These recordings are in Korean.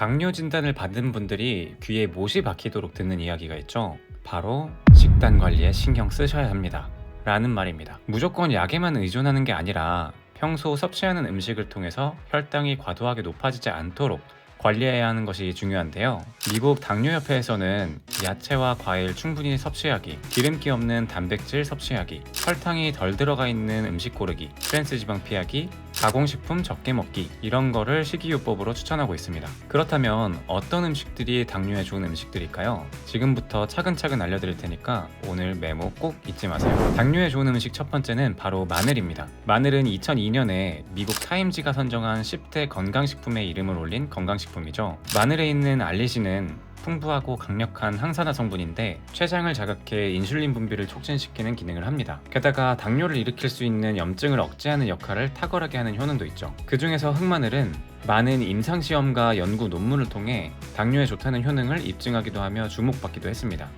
당뇨 진단을 받은 분들이 귀에 못이 박히도록 듣는 이야기가 있죠. 바로 식단 관리에 신경 쓰셔야 합니다 라는 말입니다. 무조건 약에만 의존하는 게 아니라 평소 섭취하는 음식을 통해서 혈당이 과도하게 높아지지 않도록 관리해야 하는 것이 중요한데요. 미국 당뇨협회에서는 야채와 과일 충분히 섭취하기, 기름기 없는 단백질 섭취하기, 설탕이 덜 들어가 있는 음식 고르기, 트랜스지방 피하기, 가공식품 적게 먹기, 이런 거를 식이요법으로 추천하고 있습니다. 그렇다면 어떤 음식들이 당뇨에 좋은 음식들일까요? 지금부터 차근차근 알려드릴 테니까 오늘 메모 꼭 잊지 마세요. 당뇨에 좋은 음식 첫 번째는 바로 마늘입니다. 마늘은 2002년에 미국 타임지가 선정한 10대 건강식품의 이름을 올린 건강식품이죠. 마늘에 있는 알리신은 풍부하고 강력한 항산화 성분인데 췌장을 자극해 인슐린 분비를 촉진시키는 기능을 합니다. 게다가 당뇨를 일으킬 수 있는 염증을 억제하는 역할을 탁월하게 하는 효능도 있죠. 그 중에서 흑마늘은 많은 임상시험과 연구 논문을 통해 당뇨에 좋다는 효능을 입증하기도 하며 주목받기도 했습니다.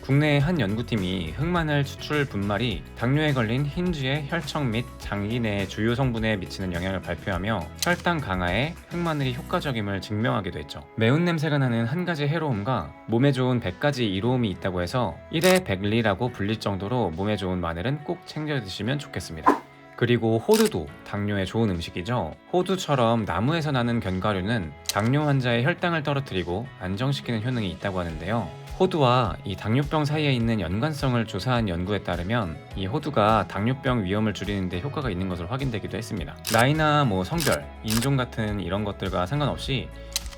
국내의 한 연구팀이 흑마늘 추출 분말이 당뇨에 걸린 흰쥐의 혈청 및 장기 내 주요 성분에 미치는 영향을 발표하며 혈당 강화에 흑마늘이 효과적임을 증명하기도 했죠. 매운 냄새가 나는 한 가지 해로움과 몸에 좋은 100가지 이로움이 있다고 해서 1에 100리라고 불릴 정도로 몸에 좋은 마늘은 꼭 챙겨 드시면 좋겠습니다. 그리고 호두도 당뇨에 좋은 음식이죠. 호두처럼 나무에서 나는 견과류는 당뇨 환자의 혈당을 떨어뜨리고 안정시키는 효능이 있다고 하는데요. 호두와 이 당뇨병 사이에 있는 연관성을 조사한 연구에 따르면 이 호두가 당뇨병 위험을 줄이는 데 효과가 있는 것으로 확인되기도 했습니다. 나이나 성별, 인종 같은 이런 것들과 상관없이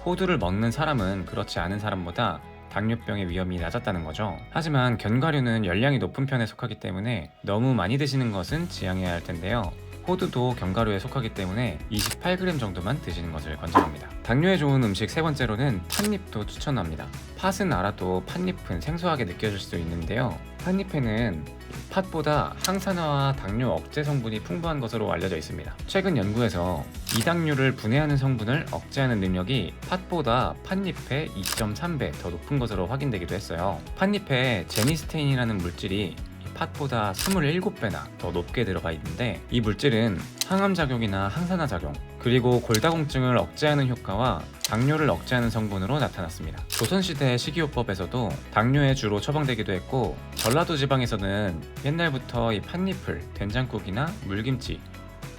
호두를 먹는 사람은 그렇지 않은 사람보다 당뇨병의 위험이 낮았다는 거죠. 하지만 견과류는 열량이 높은 편에 속하기 때문에 너무 많이 드시는 것은 지양해야 할 텐데요. 호두도 견과류에 속하기 때문에 28g 정도만 드시는 것을 권장합니다. 당뇨에 좋은 음식 세 번째로는 팥잎도 추천합니다. 팥은 알아도 팥잎은 생소하게 느껴질 수 있는데요. 팥잎에는 팥보다 항산화와 당뇨 억제 성분이 풍부한 것으로 알려져 있습니다. 최근 연구에서 이당류를 분해하는 성분을 억제하는 능력이 팥보다 팥잎의 2.3배 더 높은 것으로 확인되기도 했어요. 팥잎에 제니스테인이라는 물질이 팥보다 27배나 더 높게 들어가 있는데 이 물질은 항암작용이나 항산화 작용, 그리고 골다공증을 억제하는 효과와 당뇨를 억제하는 성분으로 나타났습니다. 조선시대 식이요법에서도 당뇨에 주로 처방되기도 했고 전라도 지방에서는 옛날부터 이 팥잎을 된장국이나 물김치,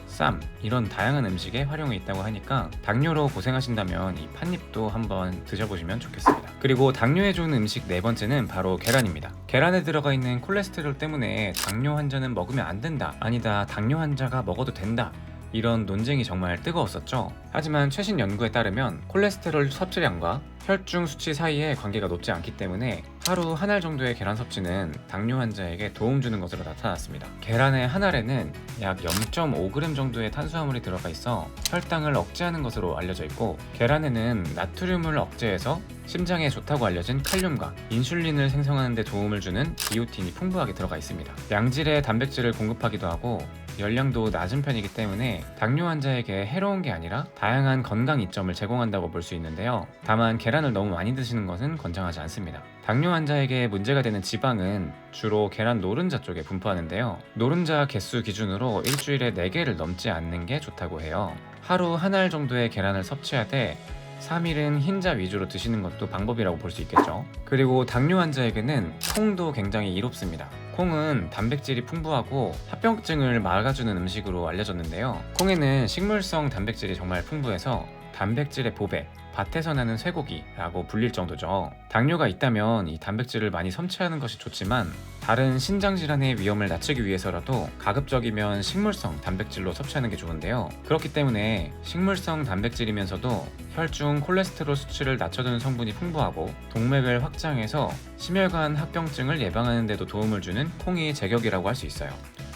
쌈 이런 다양한 음식에 활용해 있다고 하니까 당뇨로 고생하신다면 이 팥잎도 한번 드셔보시면 좋겠습니다. 그리고 당뇨에 좋은 음식 네 번째는 바로 계란입니다. 계란에 들어가 있는 콜레스테롤 때문에 당뇨 환자는 먹으면 안 된다, 아니다, 당뇨 환자가 먹어도 된다, 이런 논쟁이 정말 뜨거웠었죠. 하지만 최신 연구에 따르면 콜레스테롤 섭취량과 혈중 수치 사이에 관계가 높지 않기 때문에 하루 한 알 정도의 계란 섭취는 당뇨 환자에게 도움 주는 것으로 나타났습니다. 계란의 한 알에는 약 0.5g 정도의 탄수화물이 들어가 있어 혈당을 억제하는 것으로 알려져 있고, 계란에는 나트륨을 억제해서 심장에 좋다고 알려진 칼륨과 인슐린을 생성하는 데 도움을 주는 비오틴이 풍부하게 들어가 있습니다. 양질의 단백질을 공급하기도 하고 열량도 낮은 편이기 때문에 당뇨 환자에게 해로운 게 아니라 다양한 건강 이점을 제공한다고 볼 수 있는데요. 다만 계란을 너무 많이 드시는 것은 권장하지 않습니다. 당뇨 환자에게 문제가 되는 지방은 주로 계란 노른자 쪽에 분포하는데요. 노른자 개수 기준으로 일주일에 4개를 넘지 않는 게 좋다고 해요. 하루 한 알 정도의 계란을 섭취하되 3일은 흰자 위주로 드시는 것도 방법이라고 볼 수 있겠죠. 그리고 당뇨 환자에게는 콩도 굉장히 이롭습니다. 콩은 단백질이 풍부하고 합병증을 막아주는 음식으로 알려졌는데요. 콩에는 식물성 단백질이 정말 풍부해서 단백질의 보배, 밭에서 나는 쇠고기라고 불릴 정도죠. 당뇨가 있다면 이 단백질을 많이 섭취하는 것이 좋지만 다른 신장 질환의 위험을 낮추기 위해서라도 가급적이면 식물성 단백질로 섭취하는 게 좋은데요. 그렇기 때문에 식물성 단백질이면서도 혈중 콜레스테롤 수치를 낮춰주는 성분이 풍부하고 동맥을 확장해서 심혈관 합병증을 예방하는 데도 도움을 주는 콩이 제격이라고 할 수 있어요.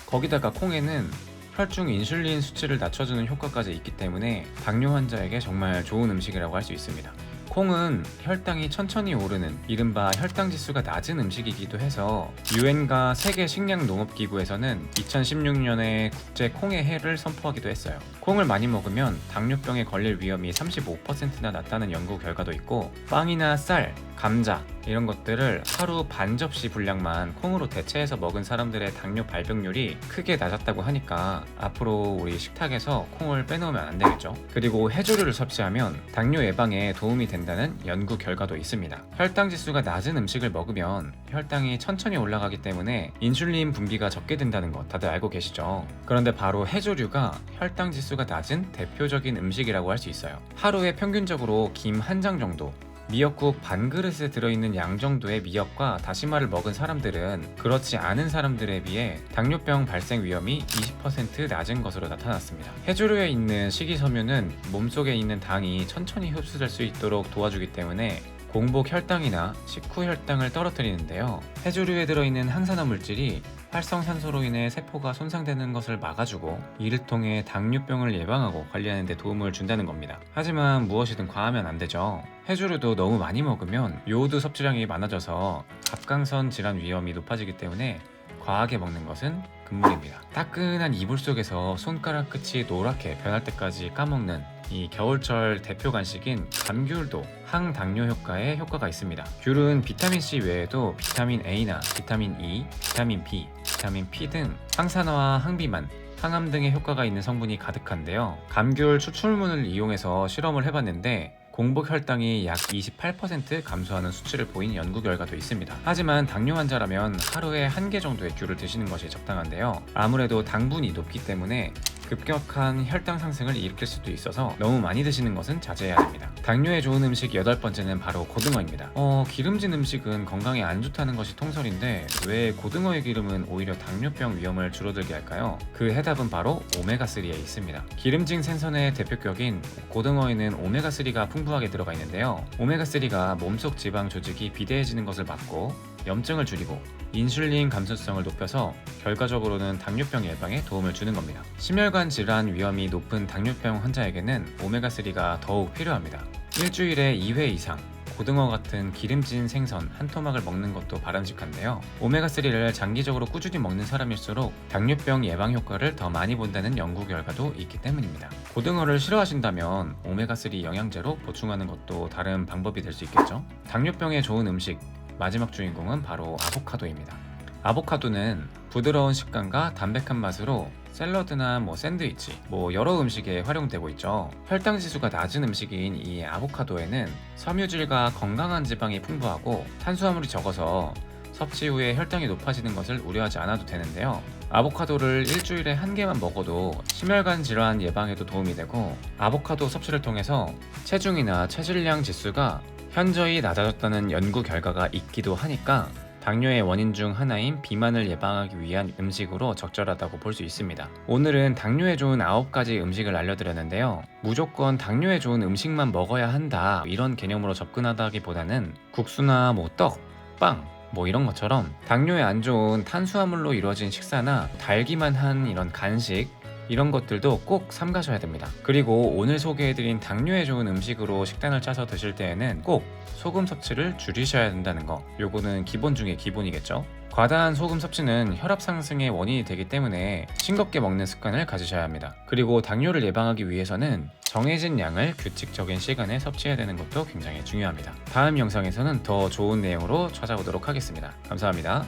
거기다가 콩에는 혈중 인슐린 수치를 낮춰주는 효과까지 있기 때문에 당뇨 환자에게 정말 좋은 음식이라고 할 수 있습니다. 콩은 혈당이 천천히 오르는 이른바 혈당 지수가 낮은 음식이기도 해서 유엔과 세계 식량 농업기구에서는 2016년에 국제 콩의 해를 선포하기도 했어요. 콩을 많이 먹으면 당뇨병에 걸릴 위험이 35%나 낮다는 연구 결과도 있고 빵이나 쌀, 감자, 이런 것들을 하루 반 접시 분량만 콩으로 대체해서 먹은 사람들의 당뇨 발병률이 크게 낮았다고 하니까 앞으로 우리 식탁에서 콩을 빼놓으면 안 되겠죠. 그리고 해조류를 섭취하면 당뇨 예방에 도움이 된다는 연구 결과도 있습니다. 혈당 지수가 낮은 음식을 먹으면 혈당이 천천히 올라가기 때문에 인슐린 분비가 적게 된다는 거 다들 알고 계시죠? 그런데 바로 해조류가 혈당 지수가 낮은 대표적인 음식이라고 할 수 있어요. 하루에 평균적으로 김 한 장 정도, 미역국 반 그릇에 들어있는 양 정도의 미역과 다시마를 먹은 사람들은 그렇지 않은 사람들에 비해 당뇨병 발생 위험이 20% 낮은 것으로 나타났습니다. 해조류에 있는 식이섬유는 몸속에 있는 당이 천천히 흡수될 수 있도록 도와주기 때문에 공복 혈당이나 식후 혈당을 떨어뜨리는데요. 해조류에 들어있는 항산화 물질이 활성산소로 인해 세포가 손상되는 것을 막아주고 이를 통해 당뇨병을 예방하고 관리하는 데 도움을 준다는 겁니다. 하지만 무엇이든 과하면 안 되죠. 해조류도 너무 많이 먹으면 요오드 섭취량이 많아져서 갑강선 질환 위험이 높아지기 때문에 과하게 먹는 것은 금물입니다. 따끈한 이불 속에서 손가락 끝이 노랗게 변할 때까지 까먹는 이 겨울철 대표 간식인 감귤도 항당뇨 효과에 효과가 있습니다. 귤은 비타민C 외에도 비타민 A나 비타민 E, 비타민 B, 비타민 P 등 항산화와 항비만, 항암 등의 효과가 있는 성분이 가득한데요. 감귤 추출물을 이용해서 실험을 해봤는데 공복 혈당이 약 28% 감소하는 수치를 보인 연구 결과도 있습니다. 하지만 당뇨 환자라면 하루에 1개 정도의 귤을 드시는 것이 적당한데요. 아무래도 당분이 높기 때문에 급격한 혈당 상승을 일으킬 수도 있어서 너무 많이 드시는 것은 자제해야 됩니다. 당뇨에 좋은 음식 8번째는 바로 고등어입니다. 기름진 음식은 건강에 안 좋다는 것이 통설인데 왜 고등어의 기름은 오히려 당뇨병 위험을 줄어들게 할까요? 그 해답은 바로 오메가3에 있습니다. 기름진 생선의 대표격인 고등어에는 오메가3가 풍부하게 들어가 있는데요. 오메가3가 몸속 지방 조직이 비대해지는 것을 막고 염증을 줄이고 인슐린 감수성을 높여서 결과적으로는 당뇨병 예방에 도움을 주는 겁니다. 심혈관 질환 위험이 높은 당뇨병 환자에게는 오메가3가 더욱 필요합니다. 일주일에 2회 이상 고등어 같은 기름진 생선 한 토막을 먹는 것도 바람직한데요. 오메가3를 장기적으로 꾸준히 먹는 사람일수록 당뇨병 예방 효과를 더 많이 본다는 연구 결과도 있기 때문입니다. 고등어를 싫어하신다면 오메가3 영양제로 보충하는 것도 다른 방법이 될 수 있겠죠. 당뇨병에 좋은 음식 마지막 주인공은 바로 아보카도입니다. 아보카도는 부드러운 식감과 담백한 맛으로 샐러드나 샌드위치, 여러 음식에 활용되고 있죠. 혈당 지수가 낮은 음식인 이 아보카도에는 섬유질과 건강한 지방이 풍부하고 탄수화물이 적어서 섭취 후에 혈당이 높아지는 것을 우려하지 않아도 되는데요. 아보카도를 일주일에 1개만 먹어도 심혈관 질환 예방에도 도움이 되고 아보카도 섭취를 통해서 체중이나 체질량 지수가 현저히 낮아졌다는 연구 결과가 있기도 하니까 당뇨의 원인 중 하나인 비만을 예방하기 위한 음식으로 적절하다고 볼 수 있습니다. 오늘은 당뇨에 좋은 9가지 음식을 알려드렸는데요. 무조건 당뇨에 좋은 음식만 먹어야 한다 이런 개념으로 접근하다기보다는 국수나 떡, 빵 이런 것처럼 당뇨에 안 좋은 탄수화물로 이루어진 식사나 달기만 한 이런 간식 이런 것들도 꼭 삼가셔야 됩니다. 그리고 오늘 소개해드린 당뇨에 좋은 음식으로 식단을 짜서 드실 때에는 꼭 소금 섭취를 줄이셔야 된다는 거, 요거는 기본 중에 기본이겠죠. 과다한 소금 섭취는 혈압 상승의 원인이 되기 때문에 싱겁게 먹는 습관을 가지셔야 합니다. 그리고 당뇨를 예방하기 위해서는 정해진 양을 규칙적인 시간에 섭취해야 되는 것도 굉장히 중요합니다. 다음 영상에서는 더 좋은 내용으로 찾아오도록 하겠습니다. 감사합니다.